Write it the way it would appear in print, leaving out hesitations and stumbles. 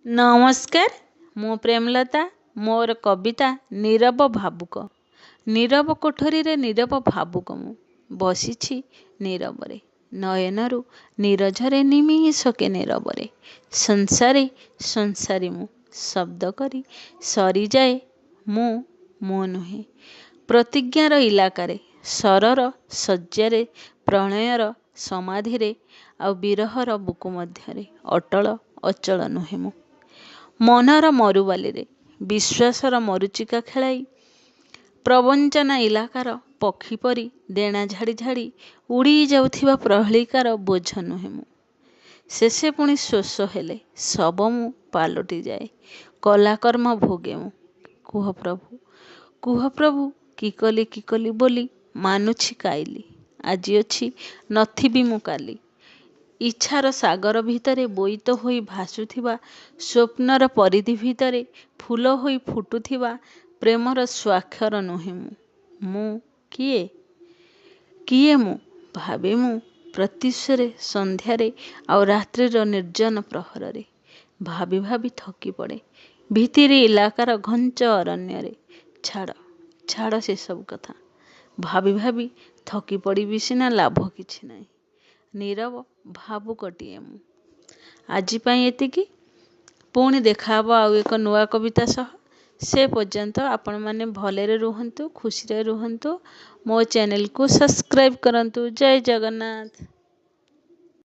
ନମସ୍କାର, ମୁଁ ପ୍ରେମଲତା। ମୋର କବିତା ନୀରବ ଭାବୁକ। ନୀରବ କୋଠରୀରେ ନୀରବ ଭାବୁକ ମୁଁ ବସିଛି ନୀରବରେ। ନୟନରୁ ନିରଝରେ ନିମିଷକେ ନୀରବରେ। ସଂସାରୀ ମୁଁ ଶବ୍ଦ କରି ସରିଯାଏ ମୁଁ ନୁହେଁ। ପ୍ରତିଜ୍ଞାର ଇଲାକାରେ ସରର ଶଯ୍ୟାରେ ପ୍ରଣୟର ସମାଧିରେ ଆଉ ବିରହର ବୁକୁ ମଧ୍ୟରେ ଅଟଳ ଅଚଳ ନୁହେଁ ମୁଁ। ମନର ମରୁବାଲିରେ ବିଶ୍ୱାସର ମରୁଚିକା ଖେଳାଇ ପ୍ରବଞ୍ଚନା ଇଲାକାର ପକ୍ଷୀ ପରି ଡେଣା ଝାଡ଼ି ଝାଡ଼ି ଉଡ଼ି ଯାଉଥିବା ପ୍ରହେଳିକାର ବୋଝ ନୁହେଁ ମୁଁ। ଶେଷେ ପୁଣି ଶୋଷ ହେଲେ ଶବ ମୁଁ ପାଲଟିଯାଏ। କଲାକର୍ମ ଭୋଗେ ମୁଁ। କୁହ ପ୍ରଭୁ କି କଲି ବୋଲି ମାନୁଛି କାଇଲି। ଆଜି ଅଛି ନଥିବି ମୁଁ କାଲି। ଇଚ୍ଛାର ସାଗର ଭିତରେ ବୋଇତ ହୋଇ ଭାସୁଥିବା ସ୍ୱପ୍ନର ପରିଧି ଭିତରେ ଫୁଲ ହୋଇ ଫୁଟୁଥିବା ପ୍ରେମର ସ୍ୱାକ୍ଷର ନୁହେଁ ମୁଁ। ମୁଁ କିଏ ମୁଁ ଭାବେ ମୁଁ ପ୍ରତ୍ୟୁଷରେ ସନ୍ଧ୍ୟାରେ ଆଉ ରାତ୍ରିର ନିର୍ଜନ ପ୍ରହରରେ। ଭାବି ଭାବି ଥକି ପଡ଼େ ଭିତିରି ଇଲାକାର ଘଞ୍ଚ ଅରଣ୍ୟରେ। ଛାଡ଼ ସେସବୁ କଥା। ଭାବି ଭାବି ଥକି ପଡ଼ିବି ସିନା, ଲାଭ କିଛି ନାହିଁ। ନୀରବ ଭାବୁକଟିଏ ମୁଁ। ଆଜି ପାଇଁ ଏତିକି। ପୁଣି ଦେଖାହବ ଆଉ ଏକ ନୂଆ କବିତା ସହ। ସେ ପର୍ଯ୍ୟନ୍ତ ଆପଣମାନେ ଭଲରେ ରୁହନ୍ତୁ, ଖୁସିରେ ରୁହନ୍ତୁ। ମୋ ଚ୍ୟାନେଲକୁ ସବସ୍କ୍ରାଇବ୍ କରନ୍ତୁ। ଜୟ ଜଗନ୍ନାଥ।